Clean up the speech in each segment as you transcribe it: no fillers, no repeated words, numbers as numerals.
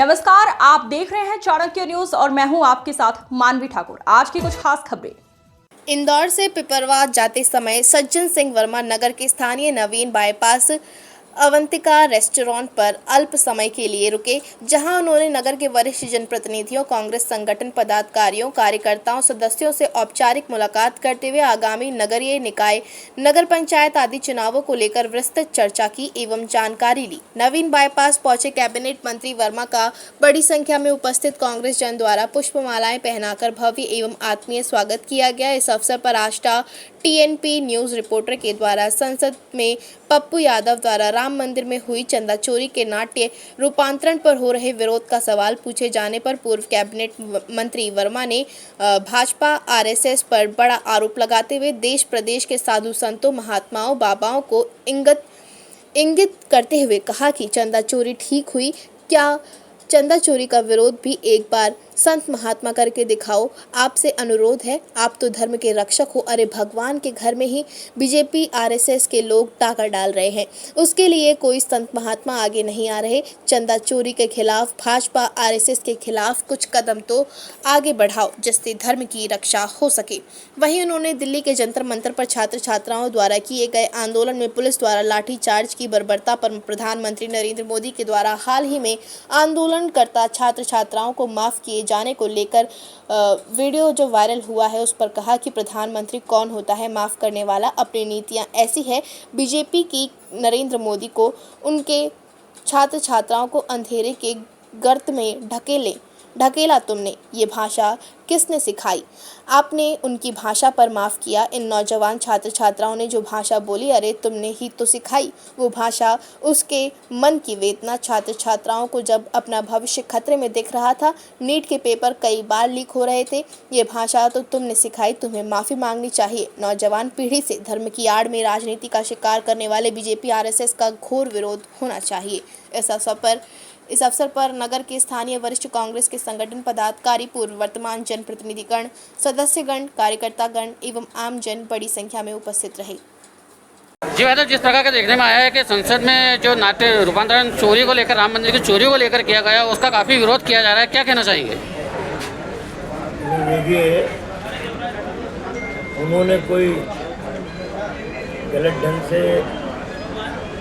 नमस्कार, आप देख रहे हैं चाणक्य न्यूज और मैं हूं आपके साथ मानवी ठाकुर। आज की कुछ खास खबरें। इंदौर से पिपरवार जाते समय सज्जन सिंह वर्मा नगर के स्थानीय नवीन बाईपास अवंतिका रेस्टोरेंट पर अल्प समय के लिए रुके, जहां उन्होंने नगर के वरिष्ठ जनप्रतिनिधियों, कांग्रेस संगठन पदाधिकारियों, कार्यकर्ताओं, सदस्यों से औपचारिक मुलाकात करते हुए आगामी नगरीय निकाय, नगर पंचायत आदि चुनावों को लेकर विस्तृत चर्चा की एवं जानकारी ली। नवीन बाईपास पहुंचे कैबिनेट मंत्री वर्मा का बड़ी संख्या में उपस्थित कांग्रेस जन द्वारा पुष्पमालाएं पहनाकर भव्य एवं आत्मीय स्वागत किया गया। इस अवसर पर आष्टा टीएनपी न्यूज रिपोर्टर के द्वारा संसद में पप्पू यादव द्वारा राम मंदिर में हुई चंदा चोरी के नाट्य रूपांतरण पर हो रहे विरोध का सवाल पूछे जाने पर पूर्व कैबिनेट मंत्री वर्मा ने भाजपा आरएसएस पर बड़ा आरोप लगाते हुए देश प्रदेश के साधु संतों, महात्माओं, बाबाओं को इंगित करते हुए कहा कि चंदा चोरी ठीक हुई क्या? चंदा चोरी का विरोध भी एक बार संत महात्मा करके दिखाओ। आपसे अनुरोध है, आप तो धर्म के रक्षक हो। अरे भगवान के घर में ही बीजेपी आरएसएस के लोग डाका डाल रहे हैं, उसके लिए कोई संत महात्मा आगे नहीं आ रहे। चंदा चोरी के खिलाफ भाजपा आरएसएस के खिलाफ कुछ कदम तो आगे बढ़ाओ, जिससे धर्म की रक्षा हो सके। वहीं उन्होंने दिल्ली के जंतर मंतर पर छात्र छात्राओं द्वारा किए गए आंदोलन में पुलिस द्वारा लाठीचार्ज की बर्बरता पर प्रधानमंत्री नरेंद्र मोदी के द्वारा हाल ही में आंदोलनकर्ता छात्र छात्राओं को माफ किए जाने को लेकर वीडियो जो वायरल हुआ है, उस पर कहा कि प्रधानमंत्री कौन होता है माफ करने वाला? अपनी नीतियां ऐसी है बीजेपी की, नरेंद्र मोदी को उनके छात्र छात्राओं को अंधेरे के गर्त में ढकेला तुमने। ये भाषा किसने सिखाई? आपने उनकी भाषा पर माफ़ किया। इन नौजवान छात्र छात्राओं ने जो भाषा बोली, अरे तुमने ही तो सिखाई वो भाषा। उसके मन की वेदना छात्र छात्राओं को जब अपना भविष्य खतरे में दिख रहा था, नीट के पेपर कई बार लीक हो रहे थे, ये भाषा तो तुमने सिखाई, तुम्हें माफ़ी मांगनी चाहिए। नौजवान पीढ़ी से धर्म की आड़ में राजनीति का शिकार करने वाले बीजेपी आरएसएस का घोर विरोध होना चाहिए। इस अवसर पर नगर के स्थानीय वरिष्ठ कांग्रेस के संगठन पदाधिकारी, पूर्व वर्तमान जनप्रतिनिधिगण, सदस्यगण, कार्यकर्तागण एवं आम जन बड़ी संख्या में उपस्थित रहे। जी वैसे जिस प्रकार का देखने में आया है कि संसद में जो नाट्य रूपांतरण चोरी को लेकर, राम मंदिर की चोरी को लेकर किया गया, उसका काफ़ी विरोध किया जा रहा है, क्या कहना चाहेंगे? देखिए, उन्होंने कोई गलत ढंग से,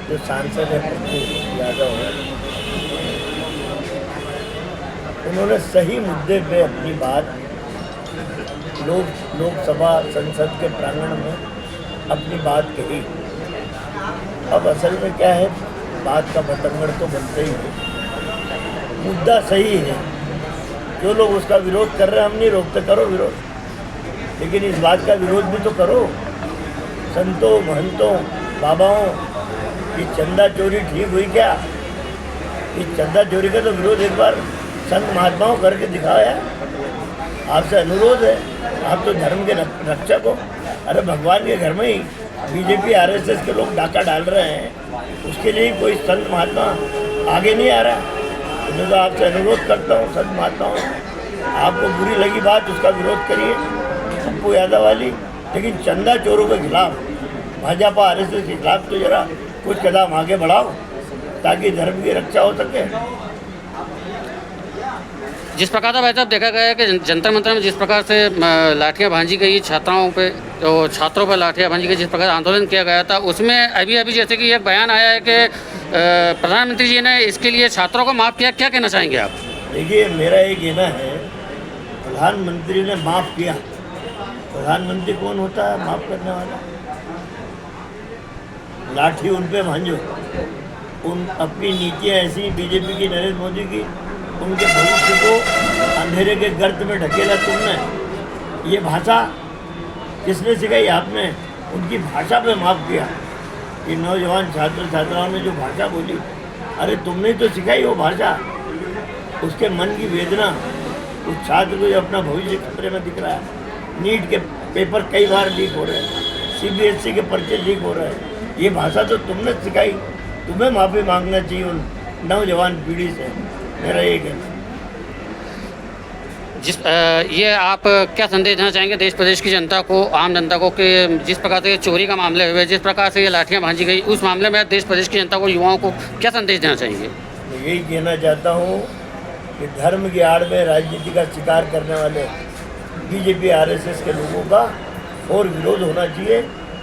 जो सांसद है पप्पू यादव है, उन्होंने सही मुद्दे पे अपनी बात लोकसभा संसद के प्रांगण में अपनी बात कही। अब असल में क्या है, बात का बतंगड़ तो बनते ही है। मुद्दा सही है, जो लोग उसका विरोध कर रहे हैं, हम नहीं रोकते, करो विरोध, लेकिन इस बात का विरोध भी तो करो। संतों, महंतों, बाबाओं की चंदा चोरी ठीक हुई क्या? इस चंदा चोरी का तो विरोध एक बार संत महात्माओं करके दिखाया। आपसे अनुरोध है, आप तो धर्म के रक्षक हो। अरे भगवान के घर में ही बीजेपी आरएसएस के लोग डाका डाल रहे हैं, उसके लिए कोई संत महात्मा आगे नहीं आ रहा। तो मैं तो आपसे अनुरोध करता हूँ, संत महात्माओं, आपको बुरी लगी बात, उसका विरोध करिए, पप्पू यादव वाली, लेकिन चंदा चोरों के खिलाफ, भाजपा आरएसएस के खिलाफ तो जरा कुछ कदम आगे बढ़ाओ, ताकि धर्म की रक्षा हो सके। जिस प्रकार का भाई साहब देखा गया है कि जंतर मंतर में जिस प्रकार से लाठियां भांजी गई छात्राओं पे, तो छात्रों पर लाठियां भांजी गई, जिस प्रकार आंदोलन किया गया था, उसमें अभी जैसे कि एक बयान आया है कि प्रधानमंत्री जी ने इसके लिए छात्रों को माफ़ किया, क्या कहना चाहेंगे आप? देखिए, मेरा ये कहना है, प्रधानमंत्री ने माफ़ किया। प्रधानमंत्री कौन होता है माफ़ करने वाला? लाठी उन पे भांजो। उन अपनी नीतियाँ ऐसी बीजेपी की, नरेंद्र मोदी की, उनके भविष्य को अंधेरे के गर्त में ढकेला तुमने। ये भाषा किसने सिखाई? आपने। उनकी भाषा पे माफ़ किया। ये नौजवान छात्र छात्राओं ने जो भाषा बोली, अरे तुमने तो सिखाई वो भाषा। उसके मन की वेदना, उस छात्र को जो अपना भविष्य खतरे में दिख रहा है, नीट के पेपर कई बार लीक हो रहे हैं, सीबीएसई के पर्चे लीक हो रहे हैं, ये भाषा तो तुमने सिखाई। तुम्हें माफ़ी मांगना चाहिए उन नौजवान पीढ़ी से, मेरा ये कहना। ये आप क्या संदेश देना चाहेंगे देश प्रदेश की जनता को, आम जनता को, कि जिस प्रकार से चोरी का मामले हुए, जिस प्रकार से ये लाठियां भांजी गई, उस मामले में देश प्रदेश की जनता को, युवाओं को क्या संदेश देना चाहेंगे? मैं यही कहना चाहता हूँ कि धर्म की आड़ में राजनीति का शिकार करने वाले बीजेपी आरएसएस के लोगों का और विरोध होना चाहिए।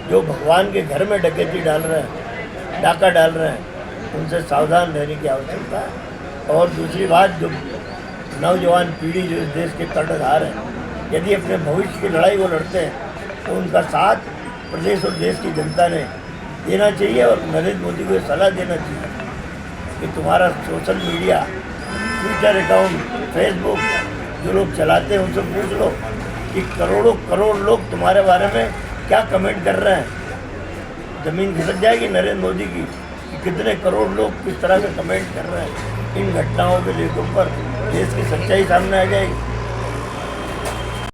जो भगवान के घर में डकैती डाल रहे हैं, डाका डाल रहे हैं, उनसे सावधान रहने की आवश्यकता है। और दूसरी बात, जो नौजवान पीढ़ी जो इस देश के कर्णधार हैं, यदि अपने भविष्य की लड़ाई वो लड़ते हैं तो उनका साथ प्रदेश और देश की जनता ने देना चाहिए। और नरेंद्र मोदी को सलाह देना चाहिए कि तुम्हारा social media, Twitter account, Facebook जो लोग चलाते हैं उनसे पूछ लो कि करोड़ों करोड़ लोग तुम्हारे बारे में क्या कमेंट कर रहे हैं। ज़मीन खिसक जाएगी नरेंद्र मोदी की कि कितने करोड़ लोग किस तरह से कमेंट कर रहे हैं। इन घटनाओं के लेखों पर देश की सच्चाई सामने आ जाएगी।